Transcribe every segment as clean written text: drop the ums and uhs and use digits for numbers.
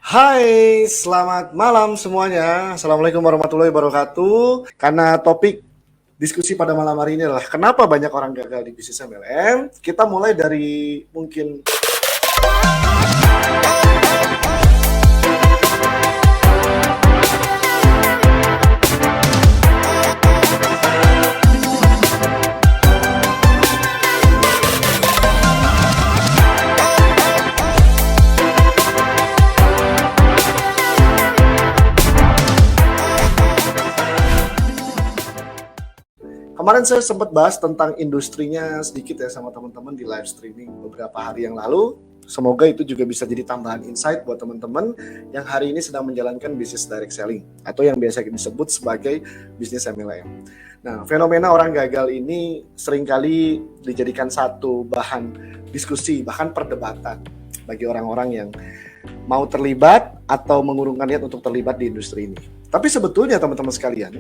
Hai, selamat malam semuanya. Assalamualaikum warahmatullahi wabarakatuh. Karena topik diskusi pada malam hari ini adalah kenapa banyak orang gagal di bisnis MLM, kita mulai dari mungkin kemarin saya sempat bahas tentang industrinya sedikit ya sama teman-teman di live streaming beberapa hari yang lalu. Semoga itu juga bisa jadi tambahan insight buat teman-teman yang hari ini sedang menjalankan bisnis direct selling atau yang biasa disebut sebagai bisnis MLM. Nah, fenomena orang gagal ini seringkali dijadikan satu bahan diskusi, bahkan perdebatan bagi orang-orang yang mau terlibat atau mengurungkan niat untuk terlibat di industri ini. Tapi sebetulnya teman-teman sekalian,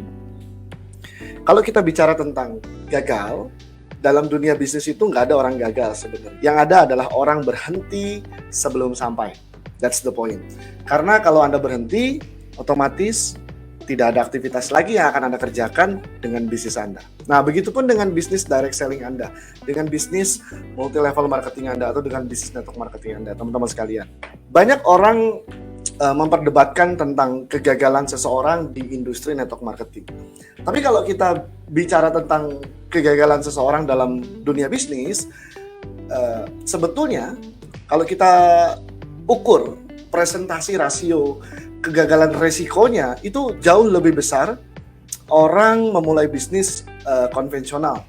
kalau kita bicara tentang gagal, dalam dunia bisnis itu nggak ada orang gagal sebenarnya. Yang ada adalah orang berhenti sebelum sampai. That's the point. Karena kalau Anda berhenti, otomatis tidak ada aktivitas lagi yang akan Anda kerjakan dengan bisnis Anda. Nah, begitupun dengan bisnis direct selling Anda, dengan bisnis multi-level marketing Anda, atau dengan bisnis network marketing Anda, teman-teman sekalian. Banyak orang memperdebatkan tentang kegagalan seseorang di industri network marketing. Tapi kalau kita bicara tentang kegagalan seseorang dalam dunia bisnis, sebetulnya kalau kita ukur presentasi rasio kegagalan resikonya itu jauh lebih besar orang memulai bisnis konvensional.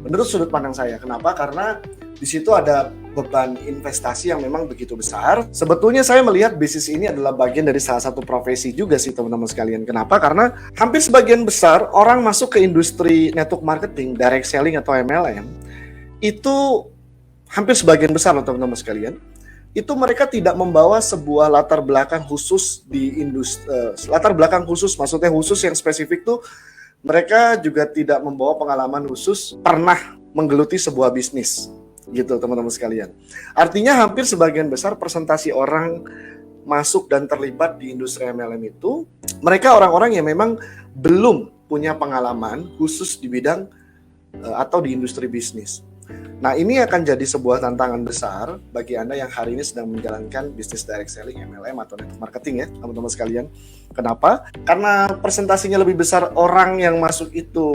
Menurut sudut pandang saya, kenapa? Karena di situ ada beban investasi yang memang begitu besar. Sebetulnya saya melihat bisnis ini adalah bagian dari salah satu profesi juga sih teman-teman sekalian. Kenapa? Karena hampir sebagian besar orang masuk ke industri network marketing, direct selling atau MLM, itu hampir sebagian besar loh teman-teman sekalian, itu mereka tidak membawa sebuah latar belakang khusus di industri, latar belakang khusus, maksudnya khusus yang spesifik tuh, mereka juga tidak membawa pengalaman khusus pernah menggeluti sebuah bisnis. Gitu teman-teman sekalian. Artinya hampir sebagian besar presentasi orang masuk dan terlibat di industri MLM itu, mereka orang-orang yang memang belum punya pengalaman khusus di bidang atau di industri bisnis. Nah, ini akan jadi sebuah tantangan besar bagi Anda yang hari ini sedang menjalankan bisnis direct selling, MLM atau network marketing ya, teman-teman sekalian. Kenapa? Karena presentasinya lebih besar orang yang masuk itu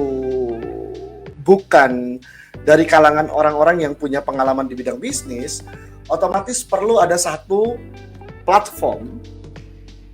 bukan dari kalangan orang-orang yang punya pengalaman di bidang bisnis, otomatis perlu ada satu platform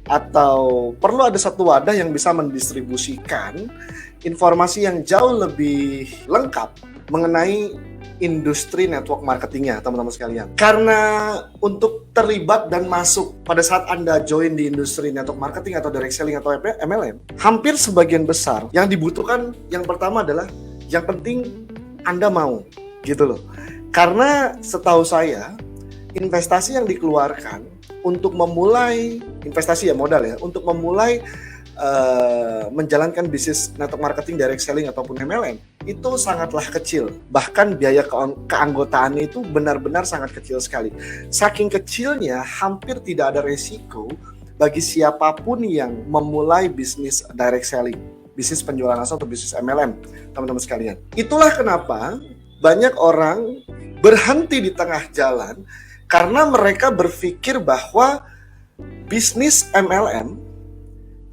atau perlu ada satu wadah yang bisa mendistribusikan informasi yang jauh lebih lengkap mengenai industri network marketingnya, teman-teman sekalian. Karena untuk terlibat dan masuk pada saat Anda join di industri network marketing atau direct selling atau MLM, hampir sebagian besar yang dibutuhkan yang pertama adalah yang penting Anda mau, gitu loh. Karena setahu saya, investasi yang dikeluarkan untuk memulai, investasi ya modal ya, untuk memulai menjalankan bisnis network marketing, direct selling ataupun MLM, itu sangatlah kecil. Bahkan biaya keanggotaannya itu benar-benar sangat kecil sekali. Saking kecilnya, hampir tidak ada resiko bagi siapapun yang memulai bisnis direct selling, bisnis penjualan langsung atau bisnis MLM, teman-teman sekalian. Itulah kenapa banyak orang berhenti di tengah jalan karena mereka berpikir bahwa bisnis MLM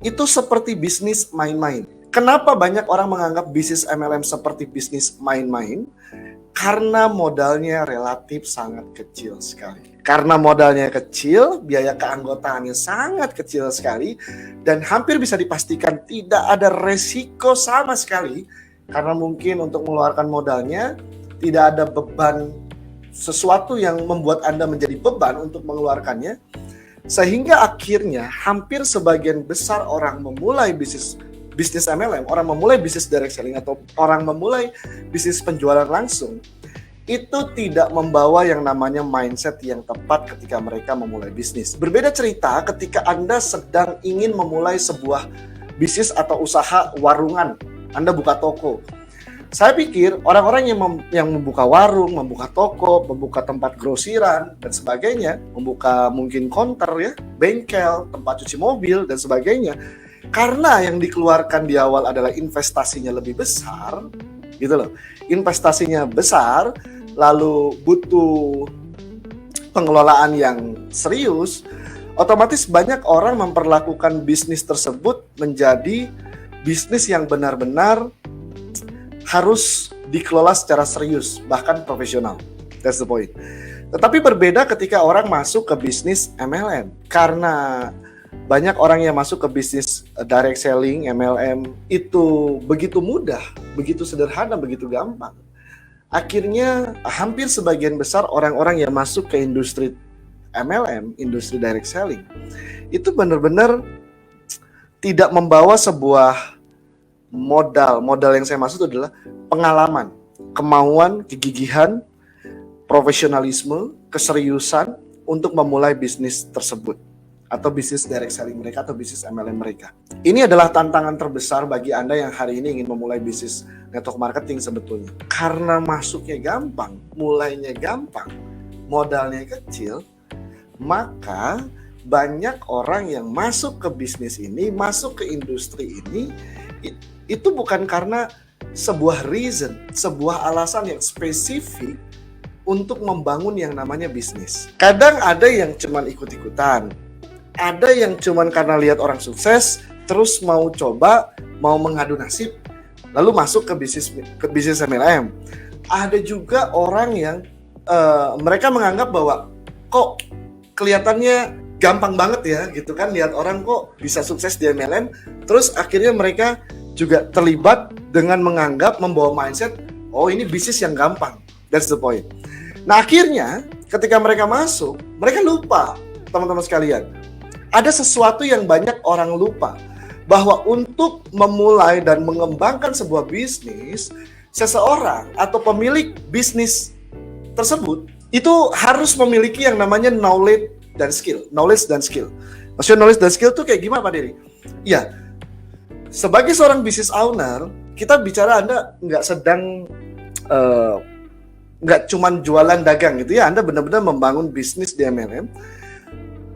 itu seperti bisnis main-main. Kenapa banyak orang menganggap bisnis MLM seperti bisnis main-main? Karena modalnya relatif sangat kecil sekali. Karena modalnya kecil, biaya keanggotaannya sangat kecil sekali, dan hampir bisa dipastikan tidak ada resiko sama sekali, karena mungkin untuk mengeluarkan modalnya tidak ada beban sesuatu yang membuat Anda menjadi beban untuk mengeluarkannya, sehingga akhirnya hampir sebagian besar orang memulai bisnis MLM, orang memulai bisnis direct selling atau orang memulai bisnis penjualan langsung, itu tidak membawa yang namanya mindset yang tepat ketika mereka memulai bisnis. Berbeda cerita ketika Anda sedang ingin memulai sebuah bisnis atau usaha warungan, Anda buka toko. Saya pikir orang-orang yang membuka warung, membuka toko, membuka tempat grosiran dan sebagainya, membuka mungkin konter ya, bengkel, tempat cuci mobil dan sebagainya, karena yang dikeluarkan di awal adalah investasinya lebih besar, gitu loh. Investasinya besar, lalu butuh pengelolaan yang serius, otomatis banyak orang memperlakukan bisnis tersebut menjadi bisnis yang benar-benar harus dikelola secara serius, bahkan profesional. That's the point. Tetapi berbeda ketika orang masuk ke bisnis MLM. Karena banyak orang yang masuk ke bisnis direct selling, MLM, itu begitu mudah, begitu sederhana, begitu gampang. Akhirnya hampir sebagian besar orang-orang yang masuk ke industri MLM, industri direct selling, itu benar-benar tidak membawa sebuah modal yang saya maksud adalah pengalaman, kemauan, kegigihan, profesionalisme, keseriusan untuk memulai bisnis tersebut atau bisnis direct selling mereka atau bisnis MLM mereka. Ini adalah tantangan terbesar bagi Anda yang hari ini ingin memulai bisnis network marketing sebetulnya. Karena masuknya gampang, mulainya gampang, modalnya kecil, maka banyak orang yang masuk ke bisnis ini, masuk ke industri ini, itu bukan karena sebuah reason, sebuah alasan yang spesifik untuk membangun yang namanya bisnis. Kadang ada yang cuman ikut-ikutan, ada yang cuman karena lihat orang sukses, terus mau coba, mau mengadu nasib, lalu masuk ke bisnis MLM. Ada juga orang yang mereka menganggap bahwa kok kelihatannya gampang banget ya, gitu kan, lihat orang kok bisa sukses di MLM, terus akhirnya mereka juga terlibat dengan menganggap, membawa mindset, oh ini bisnis yang gampang. That's the point. Nah akhirnya ketika mereka masuk, mereka lupa, teman-teman sekalian, ada sesuatu yang banyak orang lupa, bahwa untuk memulai dan mengembangkan sebuah bisnis, seseorang atau pemilik bisnis tersebut itu harus memiliki yang namanya knowledge dan skill. Maksudnya knowledge dan skill itu kayak gimana Pak Dery? Ya, sebagai seorang business owner, kita bicara Anda nggak sedang nggak cuman jualan dagang gitu ya, Anda benar-benar membangun bisnis di MLM.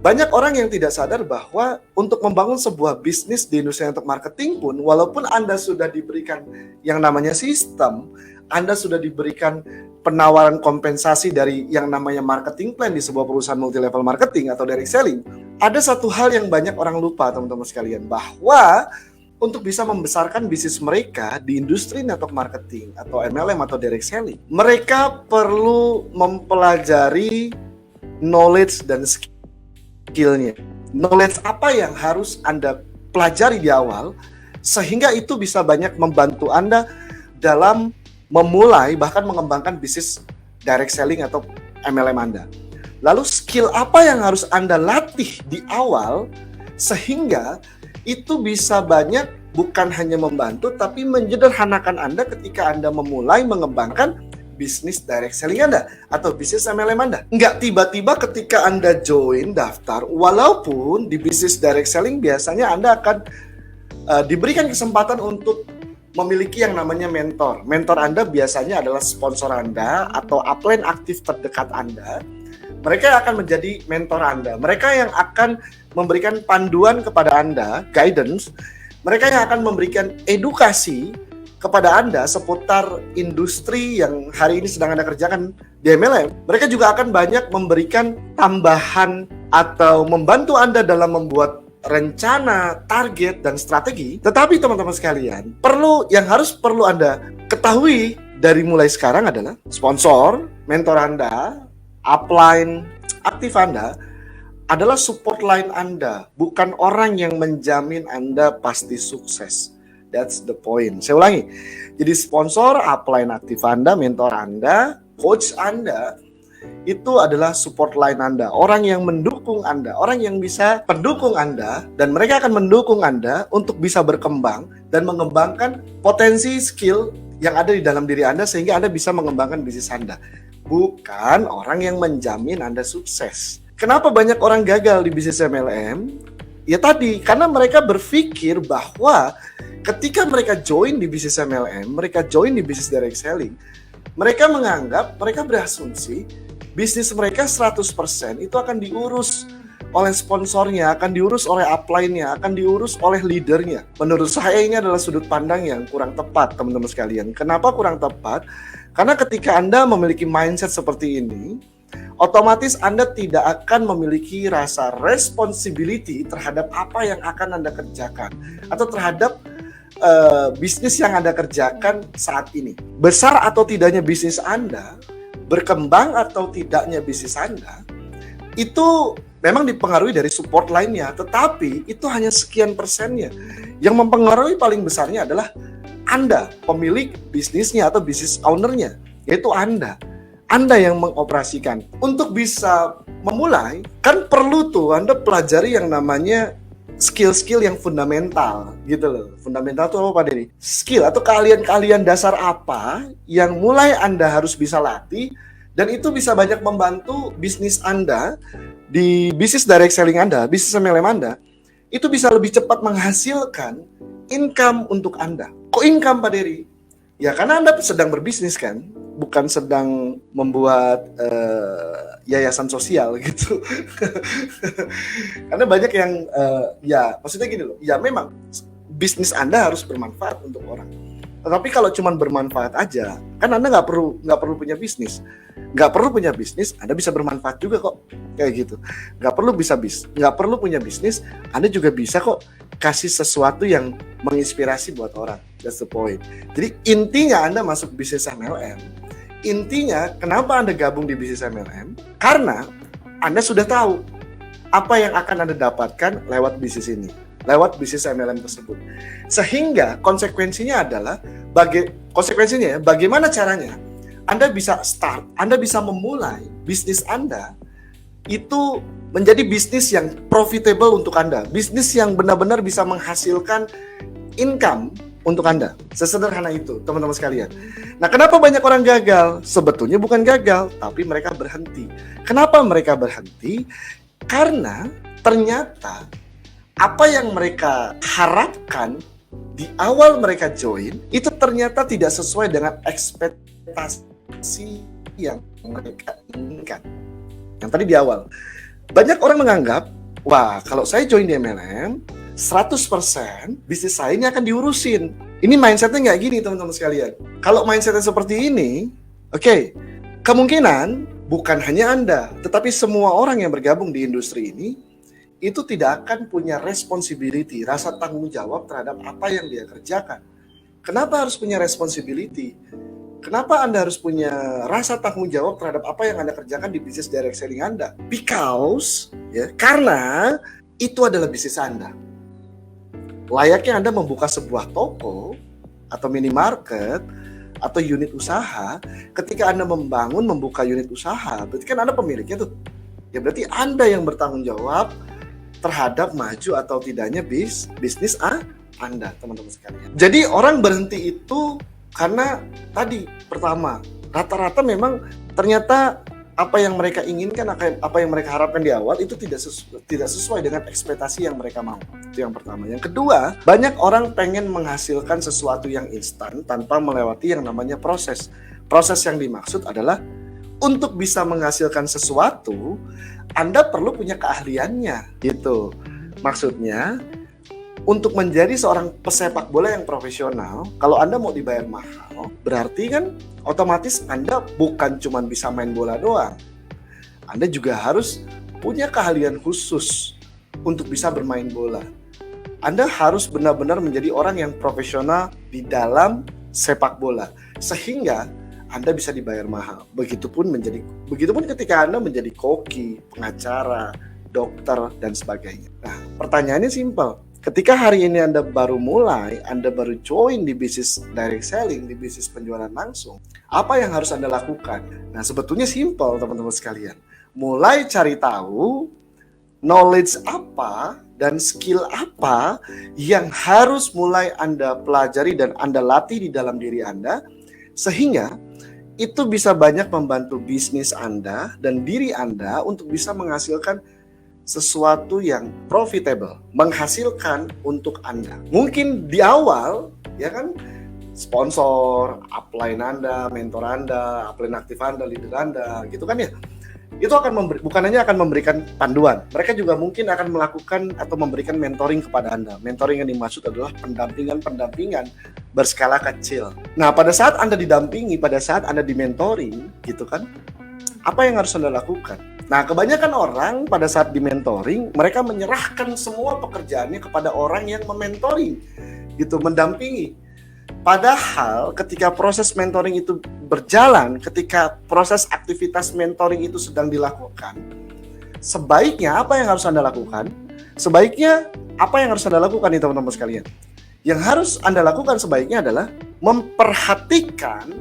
Banyak orang yang tidak sadar bahwa untuk membangun sebuah bisnis di industri network marketing pun, walaupun Anda sudah diberikan yang namanya sistem, Anda sudah diberikan penawaran kompensasi dari yang namanya marketing plan di sebuah perusahaan multi level marketing atau direct selling, ada satu hal yang banyak orang lupa teman-teman sekalian, bahwa untuk bisa membesarkan bisnis mereka di industri network marketing atau MLM atau direct selling, mereka perlu mempelajari knowledge dan skillnya. Knowledge apa yang harus Anda pelajari di awal, sehingga itu bisa banyak membantu Anda dalam memulai bahkan mengembangkan bisnis direct selling atau MLM Anda. Lalu skill apa yang harus Anda latih di awal, sehingga itu bisa banyak bukan hanya membantu, tapi menyederhanakan Anda ketika Anda memulai mengembangkan bisnis direct selling Anda atau bisnis MLM Anda. Nggak tiba-tiba ketika Anda join daftar, walaupun di bisnis direct selling biasanya Anda akan diberikan kesempatan untuk memiliki yang namanya mentor. Mentor Anda biasanya adalah sponsor Anda atau upline aktif terdekat Anda. Mereka akan menjadi mentor Anda. Mereka yang akan memberikan panduan kepada Anda, guidance. Mereka yang akan memberikan edukasi kepada Anda seputar industri yang hari ini sedang Anda kerjakan di MLM. Mereka juga akan banyak memberikan tambahan atau membantu Anda dalam membuat rencana, target, dan strategi. Tetapi teman-teman sekalian, yang harus perlu Anda ketahui dari mulai sekarang adalah sponsor, mentor Anda, upline aktif Anda adalah support line Anda, bukan orang yang menjamin Anda pasti sukses. That's the point. Saya ulangi. Jadi sponsor, upline aktif Anda, mentor Anda, coach Anda, itu adalah support line Anda, orang yang mendukung Anda, orang yang bisa pendukung Anda, dan mereka akan mendukung Anda untuk bisa berkembang dan mengembangkan potensi skill yang ada di dalam diri Anda sehingga Anda bisa mengembangkan bisnis Anda. Bukan orang yang menjamin Anda sukses. Kenapa banyak orang gagal di bisnis MLM? Ya tadi, karena mereka berpikir bahwa Ketika mereka join di bisnis MLM, mereka join di bisnis direct selling, mereka menganggap, mereka berasumsi bisnis mereka 100% itu akan diurus oleh sponsornya, akan diurus oleh upline-nya, akan diurus oleh leadernya. Menurut saya ini adalah sudut pandang yang kurang tepat, teman-teman sekalian. Kenapa kurang tepat? Karena ketika Anda memiliki mindset seperti ini, otomatis Anda tidak akan memiliki rasa responsibility terhadap apa yang akan Anda kerjakan atau terhadap bisnis yang Anda kerjakan saat ini. Besar atau tidaknya bisnis Anda, berkembang atau tidaknya bisnis Anda, itu memang dipengaruhi dari support lainnya, tetapi itu hanya sekian persennya. Yang mempengaruhi paling besarnya adalah Anda, pemilik bisnisnya atau bisnis ownernya, yaitu Anda. Anda yang mengoperasikan. Untuk bisa memulai, kan perlu tuh Anda pelajari yang namanya skill-skill yang fundamental gitu loh. Fundamental itu apa Pak Denny? Skill atau keahlian-keahlian dasar apa yang mulai Anda harus bisa latih, dan itu bisa banyak membantu bisnis Anda di bisnis direct selling Anda, bisnis MLM Anda, itu bisa lebih cepat menghasilkan income untuk Anda. Kok income Pak Dery? Ya karena Anda sedang berbisnis kan, bukan sedang membuat yayasan sosial gitu. Karena banyak yang ya maksudnya gini loh, ya memang bisnis Anda harus bermanfaat untuk orang. Tetapi kalau cuma bermanfaat aja, kan Anda nggak perlu punya bisnis. Nggak perlu punya bisnis, Anda bisa bermanfaat juga kok, kayak gitu. Nggak perlu punya bisnis, Anda juga bisa kok kasih sesuatu yang menginspirasi buat orang. That's the point. Jadi intinya Anda masuk bisnis MLM, intinya kenapa Anda gabung di bisnis MLM? Karena Anda sudah tahu apa yang akan Anda dapatkan lewat bisnis ini, lewat bisnis MLM tersebut. Sehingga konsekuensinya adalah bagaimana caranya Anda bisa start, Anda bisa memulai bisnis Anda itu menjadi bisnis yang profitable untuk Anda, bisnis yang benar-benar bisa menghasilkan income untuk Anda. Sesederhana itu, teman-teman sekalian. Nah, kenapa banyak orang gagal? Sebetulnya bukan gagal, tapi mereka berhenti. Kenapa mereka berhenti? Karena ternyata apa yang mereka harapkan di awal mereka join itu ternyata tidak sesuai dengan ekspektasi yang mereka inginkan. Yang tadi di awal, banyak orang menganggap, wah kalau saya join di MLM 100% bisnis saya ini akan diurusin. Ini mindsetnya nggak gini teman-teman sekalian. Kalau mindsetnya seperti ini, oke, kemungkinan bukan hanya Anda, tetapi semua orang yang bergabung di industri ini itu tidak akan punya responsibility, rasa tanggung jawab terhadap apa yang dia kerjakan. Kenapa harus punya responsibility? Kenapa Anda harus punya rasa tanggung jawab terhadap apa yang Anda kerjakan di bisnis direct selling Anda? Because, karena itu adalah bisnis Anda. Layaknya Anda membuka sebuah toko atau minimarket atau unit usaha, ketika Anda membuka unit usaha, berarti kan Anda pemiliknya tuh. Ya berarti Anda yang bertanggung jawab terhadap maju atau tidaknya bisnis Anda, teman-teman sekalian. Jadi orang berhenti itu karena tadi pertama, rata-rata memang ternyata apa yang mereka inginkan, apa yang mereka harapkan di awal itu tidak sesuai dengan ekspektasi yang mereka mau. Itu yang pertama. Yang kedua, banyak orang pengen menghasilkan sesuatu yang instan tanpa melewati yang namanya proses. Proses yang dimaksud adalah untuk bisa menghasilkan sesuatu, Anda perlu punya keahliannya, gitu. Maksudnya, untuk menjadi seorang pesepak bola yang profesional, kalau Anda mau dibayar mahal, berarti kan otomatis Anda bukan cuma bisa main bola doang. Anda juga harus punya keahlian khusus untuk bisa bermain bola. Anda harus benar-benar menjadi orang yang profesional di dalam sepak bola, sehingga Anda bisa dibayar mahal. Begitupun ketika Anda menjadi koki, pengacara, dokter, dan sebagainya. Nah, pertanyaannya simpel. Ketika hari ini Anda baru mulai, Anda baru join di bisnis direct selling, di bisnis penjualan langsung, apa yang harus Anda lakukan? Nah, sebetulnya simpel, teman-teman sekalian. Mulai cari tahu knowledge apa dan skill apa yang harus mulai Anda pelajari dan Anda latih di dalam diri Anda, sehingga itu bisa banyak membantu bisnis Anda dan diri Anda untuk bisa menghasilkan sesuatu yang profitable, menghasilkan untuk Anda. Mungkin di awal, ya kan, sponsor, upline Anda, mentor Anda, upline aktif Anda, leader Anda, gitu kan ya. Itu akan bukan hanya akan memberikan panduan, mereka juga mungkin akan melakukan atau memberikan mentoring kepada Anda. Mentoring yang dimaksud adalah pendampingan berskala kecil. Nah, pada saat Anda didampingi, pada saat Anda dimentoring, gitu kan, apa yang harus Anda lakukan? Nah, kebanyakan orang pada saat dimentoring, mereka menyerahkan semua pekerjaannya kepada orang yang mementoring, gitu, mendampingi. Padahal ketika proses mentoring itu berjalan, ketika proses aktivitas mentoring itu sedang dilakukan, sebaiknya apa yang harus Anda lakukan? Sebaiknya apa yang harus Anda lakukan nih teman-teman sekalian? Yang harus Anda lakukan sebaiknya adalah memperhatikan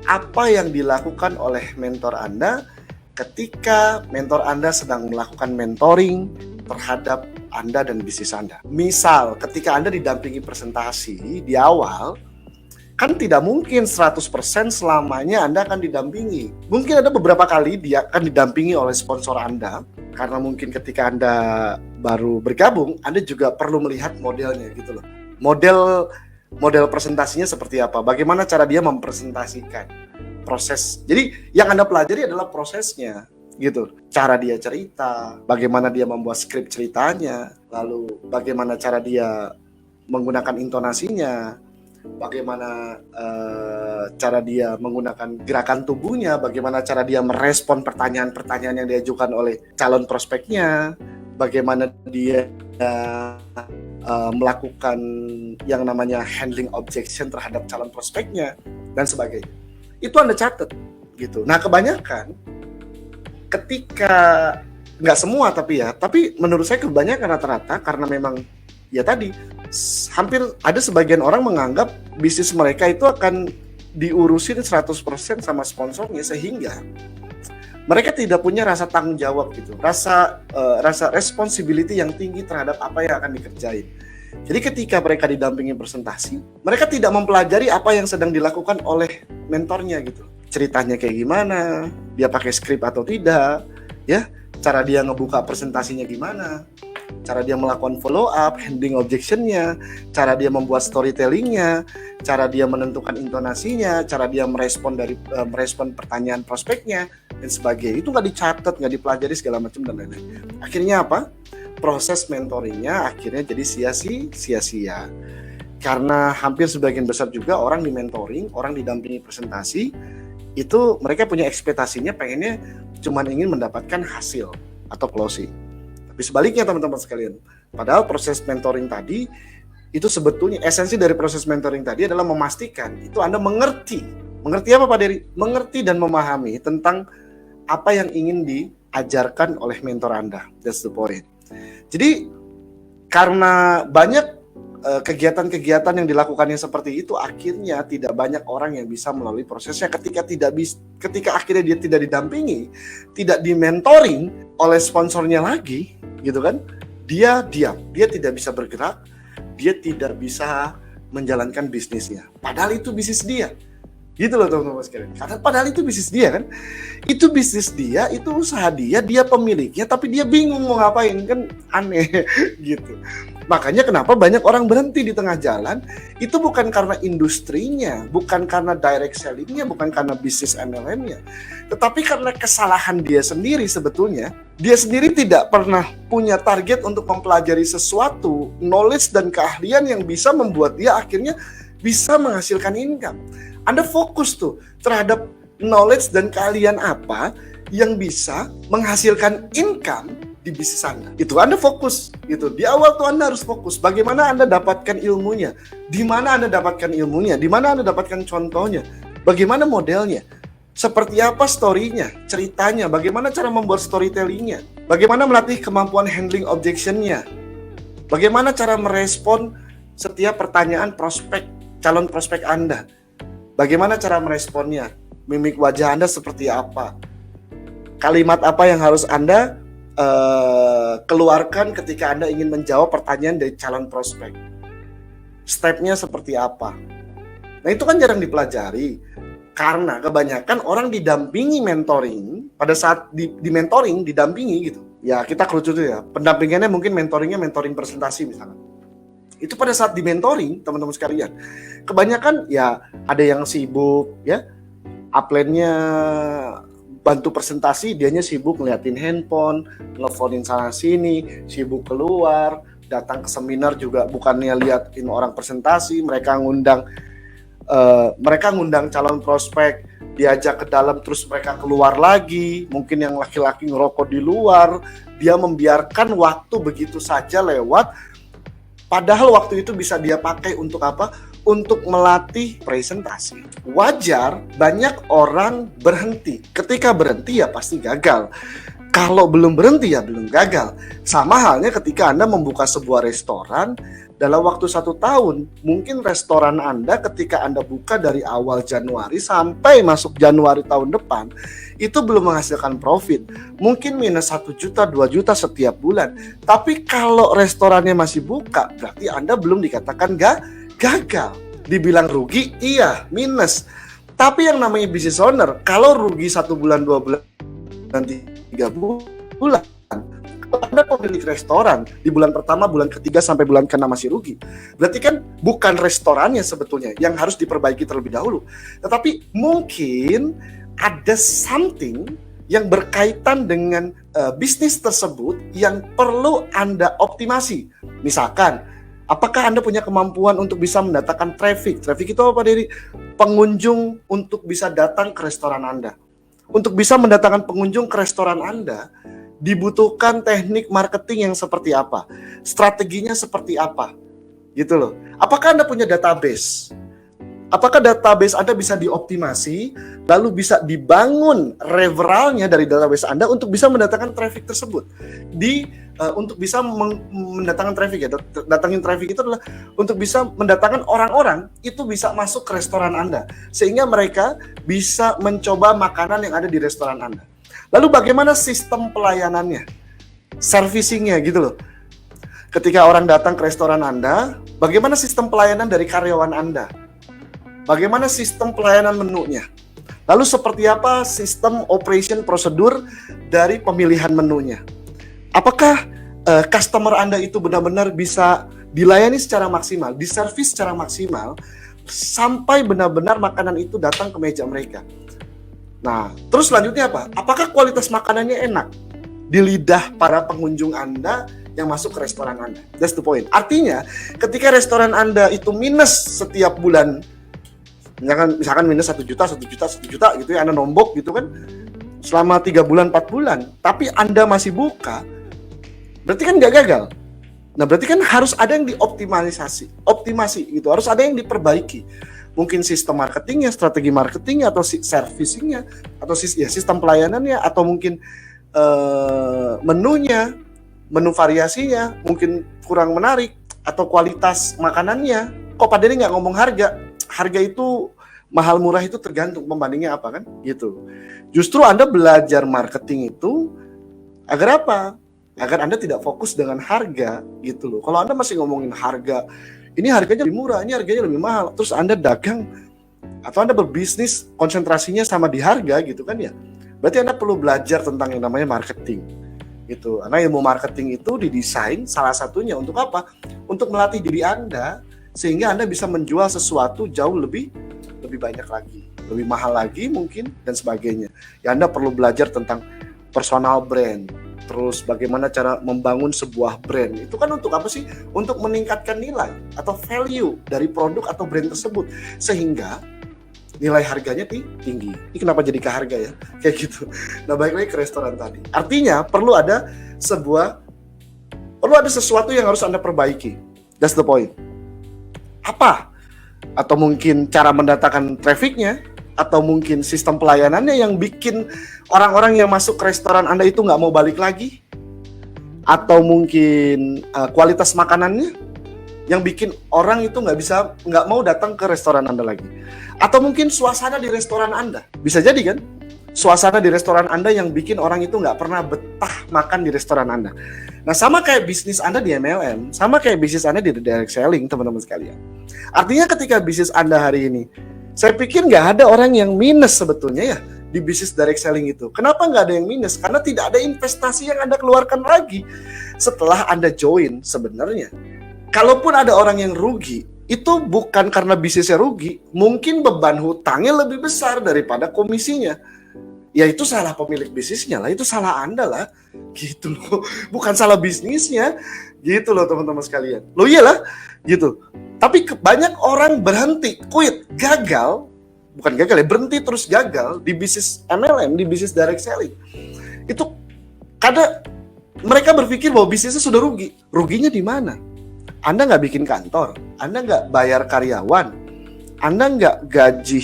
apa yang dilakukan oleh mentor Anda ketika mentor Anda sedang melakukan mentoring terhadap Anda dan bisnis Anda. Misal ketika Anda didampingi presentasi di awal, kan tidak mungkin 100% selamanya Anda akan didampingi. Mungkin ada beberapa kali dia akan didampingi oleh sponsor Anda, karena mungkin ketika Anda baru bergabung, Anda juga perlu melihat modelnya gitu loh. Model presentasinya seperti apa, bagaimana cara dia mempresentasikan proses. Jadi yang Anda pelajari adalah prosesnya gitu. Cara dia cerita, bagaimana dia membuat skrip ceritanya, lalu bagaimana cara dia menggunakan intonasinya, bagaimana cara dia menggunakan gerakan tubuhnya, bagaimana cara dia merespon pertanyaan-pertanyaan yang diajukan oleh calon prospeknya, bagaimana dia melakukan yang namanya handling objection terhadap calon prospeknya, dan sebagainya. Itu Anda catat gitu. Nah, kebanyakan ketika, nggak semua tapi menurut saya kebanyakan rata-rata, karena memang ya tadi, hampir ada sebagian orang menganggap bisnis mereka itu akan diurusin 100% sama sponsornya, sehingga mereka tidak punya rasa tanggung jawab gitu, rasa responsibility yang tinggi terhadap apa yang akan dikerjain. Jadi ketika mereka didampingi presentasi, mereka tidak mempelajari apa yang sedang dilakukan oleh mentornya gitu. Ceritanya kayak gimana, dia pakai skrip atau tidak, ya, cara dia ngebuka presentasinya gimana, cara dia melakukan follow up, handling objection-nya, cara dia membuat storytelling-nya, cara dia menentukan intonasinya, cara dia merespon pertanyaan prospeknya, dan sebagainya. Itu nggak dicatat, nggak dipelajari segala macam dan lain-lain. Akhirnya apa? Proses mentoringnya akhirnya jadi sia-sia. Karena hampir sebagian besar juga orang di mentoring, orang didampingi presentasi, itu mereka punya ekspektasinya pengennya cuma ingin mendapatkan hasil atau closing. Tapi sebaliknya teman-teman sekalian, padahal proses mentoring tadi itu sebetulnya esensi dari proses mentoring tadi adalah memastikan itu Anda mengerti apa Pak Dery? Mengerti dan memahami tentang apa yang ingin diajarkan oleh mentor Anda. That's the point. Jadi karena banyak kegiatan-kegiatan yang dilakukannya seperti itu, akhirnya tidak banyak orang yang bisa melalui prosesnya. Ketika akhirnya dia tidak didampingi, tidak dimentoring oleh sponsornya lagi, gitu kan? Dia diam, dia tidak bisa bergerak, dia tidak bisa menjalankan bisnisnya. Padahal itu bisnis dia. Gitu loh teman-teman sekalian. Karena padahal itu bisnis dia kan. Itu bisnis dia, itu usaha dia pemiliknya, tapi dia bingung mau ngapain, kan aneh gitu. Makanya kenapa banyak orang berhenti di tengah jalan, itu bukan karena industrinya, bukan karena direct selling-nya, bukan karena bisnis MLM-nya, tetapi karena kesalahan dia sendiri sebetulnya. Dia sendiri tidak pernah punya target untuk mempelajari sesuatu, knowledge dan keahlian yang bisa membuat dia akhirnya bisa menghasilkan income. Anda fokus tuh terhadap knowledge dan keahlian apa yang bisa menghasilkan income di bisnis Anda. Itu Anda fokus gitu. Di awal tuh Anda harus fokus. Bagaimana Anda dapatkan ilmunya? Di mana Anda dapatkan ilmunya? Di mana Anda dapatkan contohnya? Bagaimana modelnya? Seperti apa story-nya, ceritanya? Bagaimana cara membuat storytelling-nya? Bagaimana melatih kemampuan handling objection-nya? Bagaimana cara merespon setiap pertanyaan calon prospek Anda? Bagaimana cara meresponnya? Mimik wajah Anda seperti apa? Kalimat apa yang harus Anda keluarkan ketika Anda ingin menjawab pertanyaan dari calon prospek? Stepnya seperti apa? Nah, itu kan jarang dipelajari. Karena kebanyakan orang didampingi mentoring, pada saat di mentoring, didampingi gitu, Ya kita kerucut ya, pendampingannya mungkin mentoring presentasi misalnya. Itu pada saat di mentoring teman-teman sekalian, kebanyakan ya ada yang sibuk ya, upline-nya bantu presentasi, dianya sibuk ngeliatin handphone, nelfonin sana sini, sibuk keluar, datang ke seminar juga bukannya liatin orang presentasi, mereka ngundang calon prospek, diajak ke dalam terus mereka keluar lagi, mungkin yang laki-laki ngerokok di luar, dia membiarkan waktu begitu saja lewat, padahal waktu itu bisa dia pakai untuk apa? Untuk melatih presentasi. Wajar banyak orang berhenti. Ketika berhenti ya pasti gagal. Kalau belum berhenti ya belum gagal. Sama halnya ketika Anda membuka sebuah restoran, dalam waktu 1 tahun, mungkin restoran Anda ketika Anda buka dari awal Januari sampai masuk Januari tahun depan, itu belum menghasilkan profit. Mungkin minus 1 juta, 2 juta setiap bulan. Tapi kalau restorannya masih buka, berarti Anda belum dikatakan gagal. Dibilang rugi, iya, minus. Tapi yang namanya business owner, kalau rugi 1 bulan, 2 bulan, nanti 3 bulan, Anda pemilik restoran di bulan pertama, bulan ketiga sampai bulan ke-6 masih rugi, berarti kan bukan restorannya sebetulnya yang harus diperbaiki terlebih dahulu, tetapi mungkin ada something yang berkaitan dengan bisnis tersebut yang perlu Anda optimasi. Misalkan, apakah Anda punya kemampuan untuk bisa mendatangkan traffic? Traffic itu apa, Dedi? Pengunjung untuk bisa datang ke restoran Anda. Untuk bisa mendatangkan pengunjung ke restoran Anda, dibutuhkan teknik marketing yang seperti apa? Strateginya seperti apa? Gitu loh. Apakah Anda punya database? Apakah database Anda bisa dioptimasi, lalu bisa dibangun referralnya dari database Anda untuk bisa mendatangkan traffic tersebut? Untuk bisa mendatangkan traffic ya, datangin traffic itu adalah untuk bisa mendatangkan orang-orang itu bisa masuk ke restoran Anda, sehingga mereka bisa mencoba makanan yang ada di restoran Anda. Lalu bagaimana sistem pelayanannya, servicingnya gitu loh. Ketika orang datang ke restoran Anda, bagaimana sistem pelayanan dari karyawan Anda? Bagaimana sistem pelayanan menunya? Lalu seperti apa sistem operation prosedur dari pemilihan menunya? Apakah customer Anda itu benar-benar bisa dilayani secara maksimal, diservis secara maksimal, sampai benar-benar makanan itu datang ke meja mereka? Nah, terus selanjutnya apa? Apakah kualitas makanannya enak di lidah para pengunjung Anda yang masuk ke restoran Anda? That's the point. Artinya, ketika restoran Anda itu minus setiap bulan, misalkan minus 1 juta gitu ya, Anda nombok gitu kan, selama 3 bulan, 4 bulan, tapi Anda masih buka, berarti kan nggak gagal. Nah, berarti kan harus ada yang optimasi gitu, harus ada yang diperbaiki. Mungkin sistem marketingnya, strategi marketingnya, atau servicingnya, atau sistem pelayanannya, atau mungkin menunya, menu variasinya mungkin kurang menarik, atau kualitas makanannya. Kok Pak Denny nggak ngomong harga? Harga itu mahal murah itu tergantung pembandingnya apa kan, gitu. Justru Anda belajar marketing itu agar apa? Agar Anda tidak fokus dengan harga gitu loh. Kalau Anda masih ngomongin harga, ini harganya lebih murah, ini harganya lebih mahal, terus Anda dagang atau Anda berbisnis konsentrasinya sama di harga gitu kan ya, berarti Anda perlu belajar tentang yang namanya marketing gitu. Karena ilmu marketing itu didesain salah satunya untuk apa? Untuk melatih diri Anda sehingga Anda bisa menjual sesuatu jauh lebih banyak lagi, lebih mahal lagi mungkin dan sebagainya. Ya, Anda perlu belajar tentang personal brand. Terus bagaimana cara membangun sebuah brand. Itu kan untuk apa sih? Untuk meningkatkan nilai atau value dari produk atau brand tersebut, sehingga nilai harganya tinggi. Ini kenapa jadi ke harga ya? Kayak gitu. Nah, balik lagi ke restoran tadi. Artinya perlu ada sesuatu yang harus Anda perbaiki. That's the point. Apa? Atau mungkin cara mendatangkan trafficnya, atau mungkin sistem pelayanannya yang bikin orang-orang yang masuk ke restoran Anda itu nggak mau balik lagi, atau mungkin kualitas makanannya yang bikin orang itu nggak mau datang ke restoran Anda lagi, atau mungkin suasana di restoran Anda. Bisa jadi kan suasana di restoran Anda yang bikin orang itu nggak pernah betah makan di restoran Anda. Nah, sama kayak bisnis Anda di MLM, sama kayak bisnis Anda di direct selling, teman-teman sekalian. Artinya ketika bisnis Anda hari ini, saya pikir nggak ada orang yang minus sebetulnya ya. di bisnis direct selling itu? Kenapa nggak ada yang minus? Karena tidak ada investasi yang Anda keluarkan lagi setelah Anda join sebenarnya. Kalaupun ada orang yang rugi, itu bukan karena bisnisnya rugi, mungkin beban hutangnya lebih besar daripada komisinya. Ya itu salah pemilik bisnisnya lah, itu salah Anda lah, gitu loh. Bukan salah bisnisnya, gitu loh teman-teman sekalian. Loh iyalah, gitu. Tapi banyak orang berhenti, quit, gagal, bukan gagal ya, berhenti terus gagal di bisnis MLM, di bisnis direct selling. Itu karena mereka berpikir bahwa bisnisnya sudah rugi. Ruginya di mana? Anda nggak bikin kantor, Anda nggak bayar karyawan, Anda nggak gaji,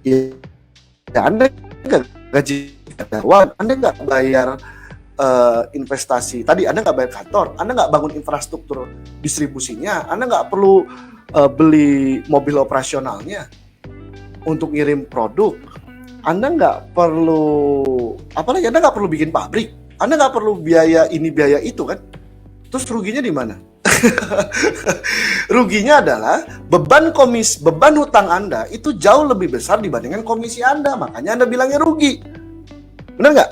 ya Anda nggak gaji karyawan, Anda nggak bayar investasi. Tadi Anda nggak bayar kantor, Anda nggak bangun infrastruktur distribusinya, Anda nggak perlu beli mobil operasionalnya untuk ngirim produk, Anda nggak perlu, apalagi Anda nggak perlu bikin pabrik, Anda nggak perlu biaya ini biaya itu kan. Terus ruginya di mana? Ruginya adalah beban hutang Anda itu jauh lebih besar dibandingkan komisi Anda, makanya Anda bilangnya rugi. Benar nggak?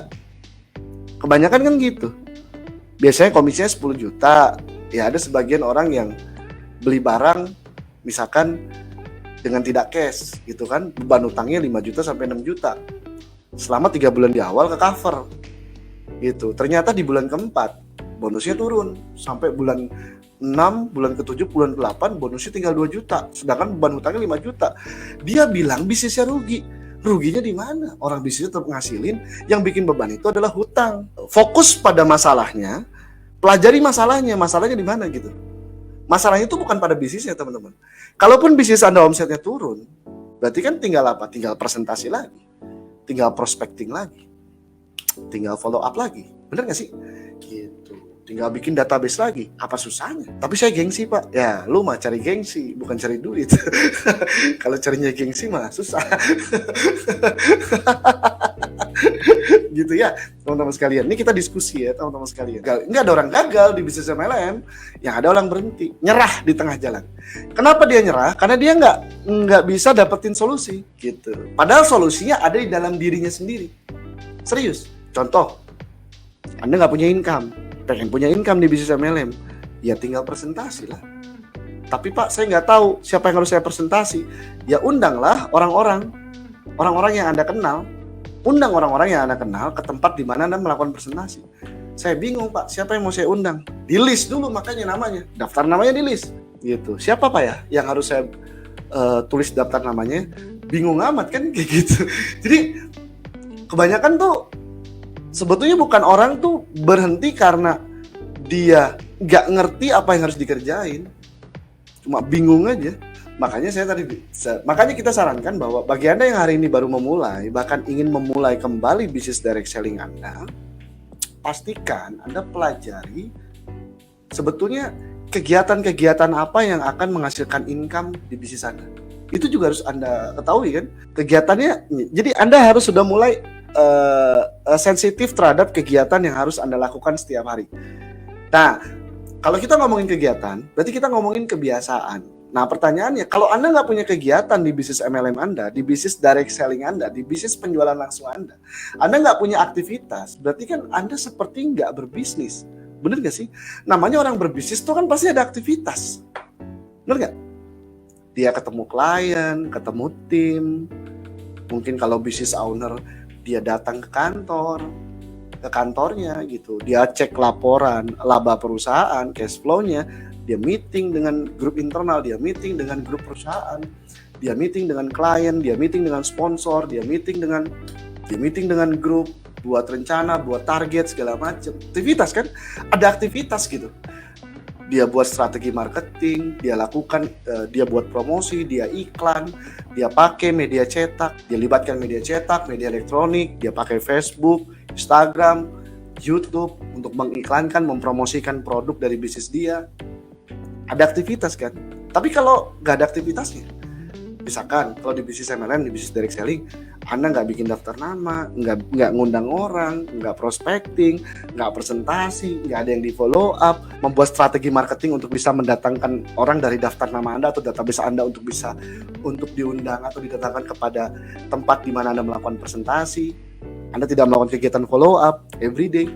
Kebanyakan kan gitu. Biasanya komisinya 10 juta. Ya ada sebagian orang yang beli barang misalkan dengan tidak cash gitu kan, beban hutangnya 5 juta sampai 6 juta. Selama 3 bulan di awal ke cover. Gitu. Ternyata di bulan keempat bonusnya turun sampai bulan 6, bulan ke-7, bulan ke-8 bonusnya tinggal 2 juta, sedangkan beban hutangnya 5 juta. Dia bilang bisnisnya rugi. Ruginya di mana? Orang bisnisnya tetap ngasilin, yang bikin beban itu adalah hutang. Fokus pada masalahnya, pelajari masalahnya di mana gitu. Masalahnya itu bukan pada bisnisnya, teman-teman. Kalaupun bisnis Anda omsetnya turun, berarti kan tinggal apa? Tinggal presentasi lagi, tinggal prospecting lagi, tinggal follow up lagi. Bener nggak sih? Gitu. Tinggal bikin database lagi. Apa susahnya? Tapi saya gengsi, Pak. Ya, lu mah cari gengsi, bukan cari duit. Kalau carinya gengsi mah susah. Gitu ya, teman-teman sekalian. Ini kita diskusi ya, teman-teman sekalian. Nggak ada orang gagal di bisnis MLM, yang ada orang berhenti, nyerah di tengah jalan. Kenapa dia nyerah? Karena dia nggak bisa dapetin solusi, gitu. Padahal solusinya ada di dalam dirinya sendiri. Serius. Contoh, Anda nggak punya income, pengen punya income di bisnis MLM, ya tinggal presentasi lah. Tapi Pak, saya nggak tahu siapa yang harus saya presentasi. Ya undanglah orang-orang yang Anda kenal. Undang orang-orang yang Anda kenal ke tempat di mana Anda melakukan presentasi. Saya bingung Pak, siapa yang mau saya undang? Di list dulu makanya namanya, daftar namanya di list. Gitu. Siapa Pak ya yang harus saya tulis daftar namanya? Bingung amat kan kayak gitu. Jadi kebanyakan tuh sebetulnya bukan orang tuh berhenti karena dia nggak ngerti apa yang harus dikerjain, cuma bingung aja. Makanya makanya kita sarankan bahwa bagi Anda yang hari ini baru memulai, bahkan ingin memulai kembali bisnis direct selling Anda, pastikan Anda pelajari sebetulnya kegiatan-kegiatan apa yang akan menghasilkan income di bisnis Anda. Itu juga harus Anda ketahui kan, kegiatannya. Jadi Anda harus sudah mulai sensitif terhadap kegiatan yang harus Anda lakukan setiap hari. Nah, kalau kita ngomongin kegiatan, berarti kita ngomongin kebiasaan. Nah, pertanyaannya, kalau Anda nggak punya kegiatan di bisnis MLM Anda, di bisnis direct selling Anda, di bisnis penjualan langsung Anda nggak punya aktivitas, berarti kan Anda seperti nggak berbisnis. Bener nggak sih? Namanya orang berbisnis itu kan pasti ada aktivitas. Bener nggak? Dia ketemu klien, ketemu tim, mungkin kalau bisnis owner, dia datang ke kantornya gitu, dia cek laporan laba perusahaan, cash flow-nya, dia meeting dengan grup internal, dia meeting dengan grup perusahaan, dia meeting dengan klien, dia meeting dengan sponsor, dia meeting dengan grup, buat rencana, buat target segala macam. Aktivitas kan, ada aktivitas gitu. Dia buat strategi marketing, dia lakukan, dia buat promosi, dia iklan, dia pakai media cetak, dia libatkan media cetak, media elektronik, dia pakai Facebook, Instagram, YouTube untuk mengiklankan, mempromosikan produk dari bisnis dia. Ada aktivitas kan? Tapi kalau nggak ada aktivitasnya, misalkan kalau di bisnis MLM, di bisnis direct selling, Anda nggak bikin daftar nama, nggak ngundang orang, nggak prospecting, nggak presentasi, nggak ada yang di follow up, membuat strategi marketing untuk bisa mendatangkan orang dari daftar nama Anda atau database Anda untuk diundang atau didatangkan kepada tempat di mana Anda melakukan presentasi. Anda tidak melakukan kegiatan follow up every day.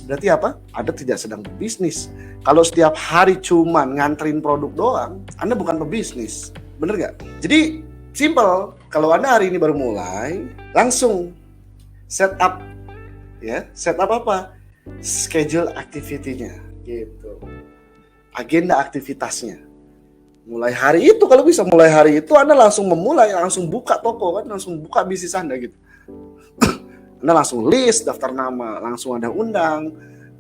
Berarti apa? Anda tidak sedang berbisnis. Kalau setiap hari cuman nganterin produk doang, Anda bukan pebisnis. Bener nggak? Jadi simple. Kalau Anda hari ini baru mulai, langsung set up, ya. Set up apa? Schedule activity-nya, gitu. Agenda aktivitasnya. Mulai hari itu, kalau bisa mulai hari itu, Anda langsung langsung buka toko kan, langsung buka bisnis Anda gitu. Anda langsung list daftar nama, langsung Anda undang,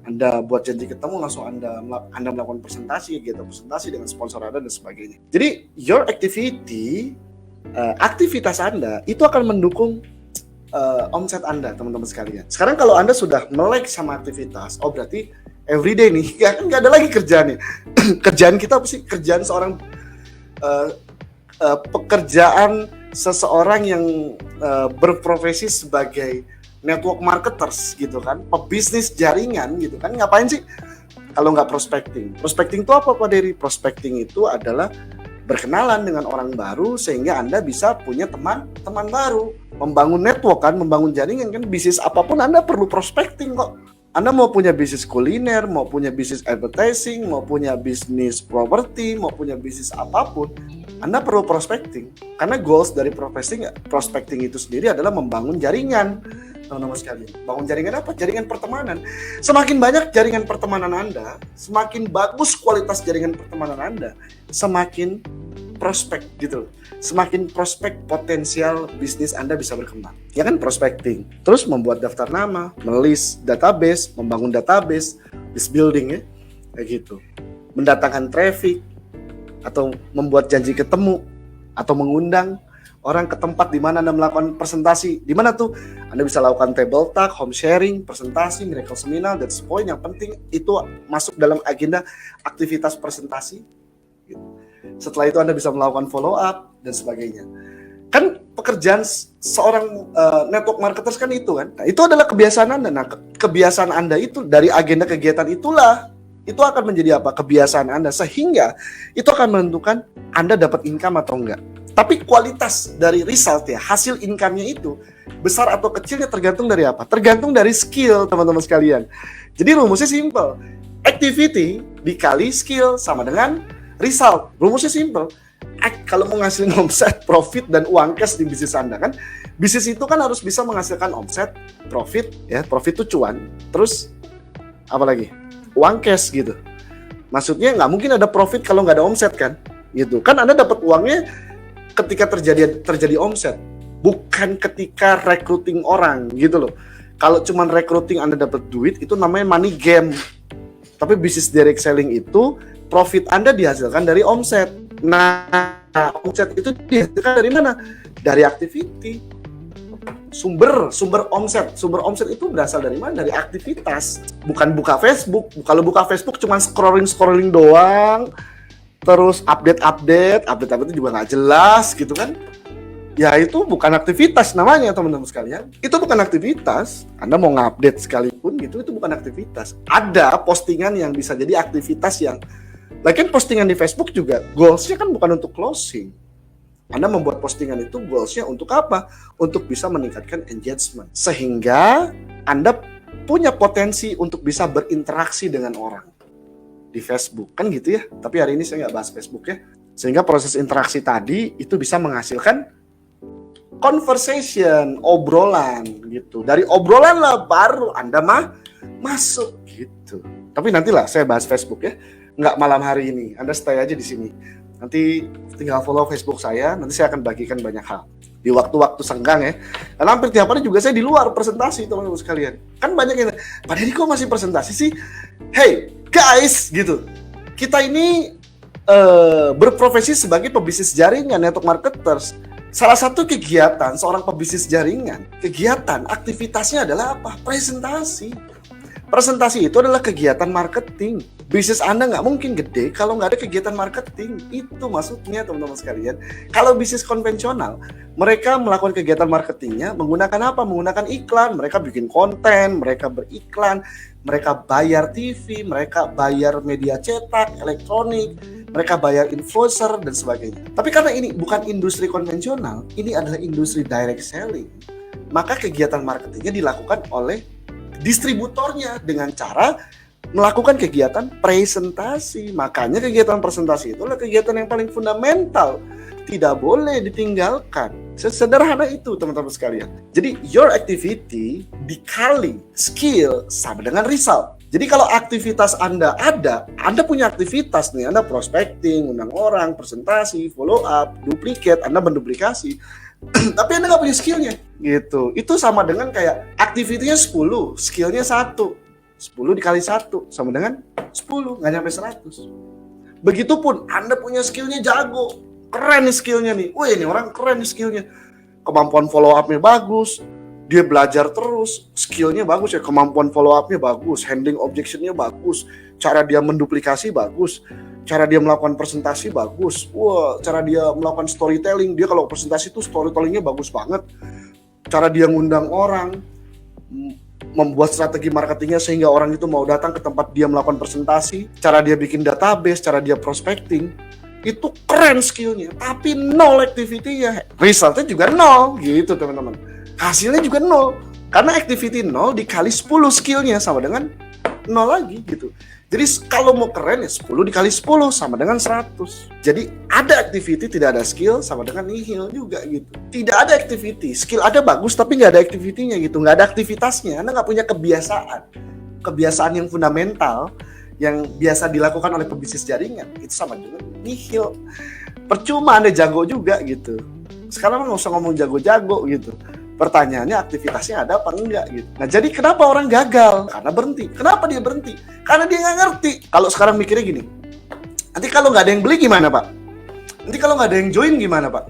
Anda buat janji ketemu, langsung Anda melakukan presentasi dengan sponsor Anda dan sebagainya. Jadi your activity, aktivitas Anda itu akan mendukung omset Anda, teman-teman sekalian. Sekarang kalau Anda sudah melek sama aktivitas, oh berarti everyday nih, nggak ada lagi kerjaan nih. Kerjaan kita apa sih? Kerjaan seorang pekerjaan seseorang yang berprofesi sebagai network marketers gitu kan, pebisnis jaringan gitu kan. Ngapain sih kalau nggak prospecting? Prospecting itu apa Pak Dery? Prospecting itu adalah berkenalan dengan orang baru sehingga Anda bisa punya teman baru, membangun network kan, membangun jaringan kan. Bisnis apapun Anda perlu prospecting kok. Anda mau punya bisnis kuliner, mau punya bisnis advertising, mau punya bisnis properti, mau punya bisnis apapun, Anda perlu prospecting. Karena goals dari prospecting itu sendiri adalah membangun jaringan. Teman-teman sekalian, bangun jaringan apa? Jaringan pertemanan. Semakin banyak jaringan pertemanan Anda, semakin bagus kualitas jaringan pertemanan Anda, semakin prospek gitu. Semakin prospek potensial bisnis Anda bisa berkembang. Ya kan, prospecting. Terus membuat daftar nama, melist database, membangun database, list building ya. Kayak gitu. Mendatangkan traffic atau membuat janji ketemu atau mengundang orang ke tempat di mana Anda melakukan presentasi. Di mana tuh? Anda bisa lakukan table talk, home sharing, presentasi, miracle seminar, that's the point. Yang penting itu masuk dalam agenda aktivitas presentasi. Setelah itu Anda bisa melakukan follow up dan sebagainya. Kan pekerjaan seorang network marketers kan itu kan. Nah, itu adalah kebiasaan Anda. Nah, kebiasaan Anda itu dari agenda kegiatan itulah, itu akan menjadi apa? Kebiasaan Anda, sehingga itu akan menentukan Anda dapat income atau enggak. Tapi kualitas dari result ya, hasil income-nya itu besar atau kecilnya tergantung dari apa? Tergantung dari skill, teman-teman sekalian. Jadi rumusnya simple. Activity dikali skill sama dengan result. Rumusnya simple. Kalau mau ngasilin omset, profit, dan uang cash di bisnis Anda kan, bisnis itu kan harus bisa menghasilkan omset, profit, ya, profit itu cuan, terus apa lagi? Uang cash gitu. Maksudnya nggak mungkin ada profit kalau nggak ada omset kan, gitu. Kan Anda dapat uangnya ketika terjadi omset, bukan ketika recruiting orang gitu loh. Kalau cuman recruiting Anda dapat duit, itu namanya money game. Tapi bisnis direct selling itu profit Anda dihasilkan dari omset. Nah, omset itu dihasilkan dari mana? Dari activity. Sumber omset itu berasal dari mana? Dari aktivitas. Bukan buka Facebook. Kalau buka Facebook cuman scrolling doang. Terus update itu juga nggak jelas gitu kan. Ya itu bukan aktivitas namanya, teman-teman sekalian. Itu bukan aktivitas. Anda mau ngupdate sekalipun gitu, itu bukan aktivitas. Ada postingan yang bisa jadi aktivitas yang, lagian postingan di Facebook juga goals-nya kan bukan untuk closing. Anda membuat postingan itu goals-nya untuk apa? Untuk bisa meningkatkan engagement. Sehingga Anda punya potensi untuk bisa berinteraksi dengan orang di Facebook, kan gitu ya. Tapi hari ini saya nggak bahas Facebook ya. Sehingga proses interaksi tadi itu bisa menghasilkan conversation, obrolan gitu. Dari obrolan lah baru Anda masuk gitu. Tapi nantilah saya bahas Facebook ya. Nggak malam hari ini. Anda stay aja di sini. Nanti tinggal follow Facebook saya. Nanti saya akan bagikan banyak hal di waktu-waktu senggang ya. Dan hampir tiap hari juga saya di luar presentasi, teman-teman sekalian. Kan banyak yang, Pak Dery kok masih presentasi sih? Hey guys, gitu. Kita ini berprofesi sebagai pebisnis jaringan, network marketers. Salah satu kegiatan seorang pebisnis jaringan, kegiatan aktivitasnya adalah apa? Presentasi. Presentasi itu adalah kegiatan marketing. Bisnis Anda nggak mungkin gede kalau nggak ada kegiatan marketing. Itu maksudnya teman-teman sekalian. Kalau bisnis konvensional, mereka melakukan kegiatan marketingnya menggunakan apa? Menggunakan iklan. Mereka bikin konten, mereka beriklan, mereka bayar TV, mereka bayar media cetak, elektronik, mereka bayar influencer dan sebagainya. Tapi karena ini bukan industri konvensional, ini adalah industri direct selling, maka kegiatan marketingnya dilakukan oleh distributornya dengan cara melakukan kegiatan presentasi. Makanya kegiatan presentasi itulah kegiatan yang paling fundamental, tidak boleh ditinggalkan. Sesederhana itu teman-teman sekalian. Jadi your activity dikali skill sama dengan result. Jadi kalau aktivitas Anda ada, Anda punya aktivitas nih, Anda prospecting, undang orang, presentasi, follow up, duplicate, Anda menduplikasi, tapi Anda nggak punya skillnya gitu. Itu sama dengan kayak aktivitinya 10, skillnya 1. 10 dikali 1 sama dengan 10, nggak nyampe 100. Begitupun Anda punya skillnya jago, keren nih skillnya nih. Wih, ini orang keren nih skillnya. Kemampuan follow up-nya bagus, dia belajar terus, skillnya bagus ya, kemampuan follow up-nya bagus, handling objection-nya bagus, cara dia menduplikasi bagus, cara dia melakukan presentasi bagus. Wah, cara dia melakukan storytelling, dia kalau presentasi itu storytelling-nya bagus banget. Cara dia ngundang orang, membuat strategi marketingnya sehingga orang itu mau datang ke tempat dia melakukan presentasi, cara dia bikin database, cara dia prospecting, itu keren skillnya, tapi nol activity-nya, resultnya juga nol gitu teman-teman, hasilnya juga nol, karena activity nol dikali 10 skillnya sama dengan nol lagi gitu. Jadi kalau mau keren ya 10 dikali 10 sama dengan 100. Jadi ada activity tidak ada skill sama dengan nihil juga gitu. Tidak ada activity, skill ada bagus tapi nggak ada activity-nya gitu, nggak ada aktivitasnya. Anda nggak punya kebiasaan yang fundamental yang biasa dilakukan oleh pebisnis jaringan, itu sama dengan nihil. Percuma Anda jago juga gitu. Sekarang nggak usah ngomong jago-jago gitu. Pertanyaannya aktivitasnya ada apa enggak gitu. Nah jadi kenapa orang gagal? Karena berhenti. Kenapa dia berhenti? Karena dia nggak ngerti. Kalau sekarang mikirnya gini, nanti kalau nggak ada yang beli gimana Pak? Nanti kalau nggak ada yang join gimana Pak?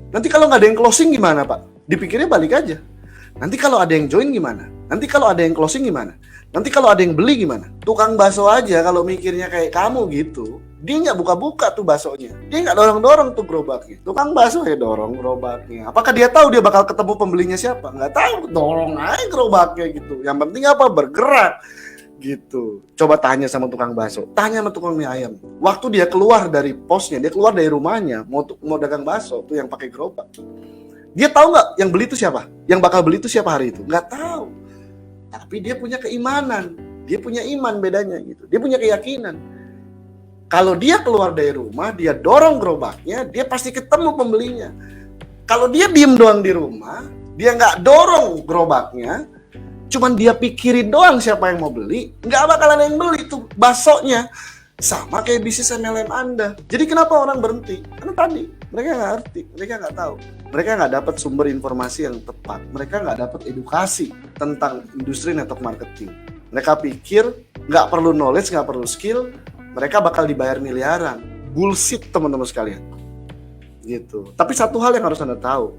Nanti kalau nggak ada yang closing gimana Pak? Dipikirnya balik aja. Nanti kalau ada yang join gimana? Nanti kalau ada yang closing gimana? Nanti kalau ada yang beli gimana? Tukang bakso aja kalau mikirnya kayak kamu gitu, dia nggak buka-buka tuh baksonya, dia nggak dorong-dorong tuh gerobaknya. Tukang bakso ya dorong gerobaknya. Apakah dia tahu dia bakal ketemu pembelinya siapa? Nggak tahu, dorong aja gerobaknya gitu. Yang penting apa? Bergerak gitu. Coba tanya sama tukang bakso, tanya sama tukang mie ayam. Waktu dia keluar dari posnya, dia keluar dari rumahnya, mau dagang bakso tuh yang pakai gerobak. Dia tahu nggak yang beli itu siapa? Yang bakal beli itu siapa hari itu? Nggak tahu. Tapi dia punya keimanan, dia punya iman bedanya gitu. Dia punya keyakinan. Kalau dia keluar dari rumah, dia dorong gerobaknya, dia pasti ketemu pembelinya. Kalau dia diem doang di rumah, dia nggak dorong gerobaknya, cuman dia pikirin doang siapa yang mau beli, nggak bakalan yang beli tuh baksonya. Sama kayak bisnis MLM Anda. Jadi kenapa orang berhenti? Karena tadi mereka nggak ngerti, mereka nggak tahu, mereka nggak dapat sumber informasi yang tepat, mereka nggak dapat edukasi tentang industri network marketing. Mereka pikir nggak perlu knowledge, nggak perlu skill, mereka bakal dibayar miliaran. Bullshit teman-teman sekalian. Gitu. Tapi satu hal yang harus Anda tahu,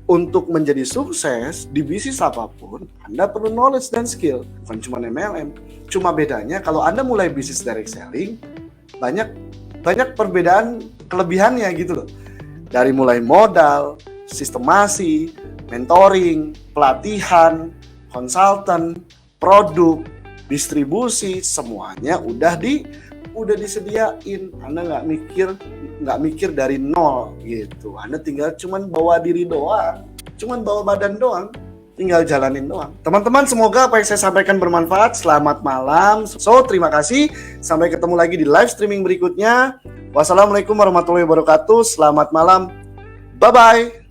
untuk menjadi sukses di bisnis apapun, Anda perlu knowledge dan skill, bukan cuma MLM. Cuma bedanya kalau Anda mulai bisnis direct selling, banyak perbedaan kelebihannya gitu loh. Dari mulai modal, sistemasi, mentoring, pelatihan, konsultan, produk, distribusi, semuanya udah disediain. Anda nggak mikir dari nol gitu. Anda tinggal cuman bawa diri doang, cuman bawa badan doang, tinggal jalanin doang. Teman-teman, semoga apa yang saya sampaikan bermanfaat. Selamat malam. So, terima kasih. Sampai ketemu lagi di live streaming berikutnya. Wassalamualaikum warahmatullahi wabarakatuh. Selamat malam. Bye-bye.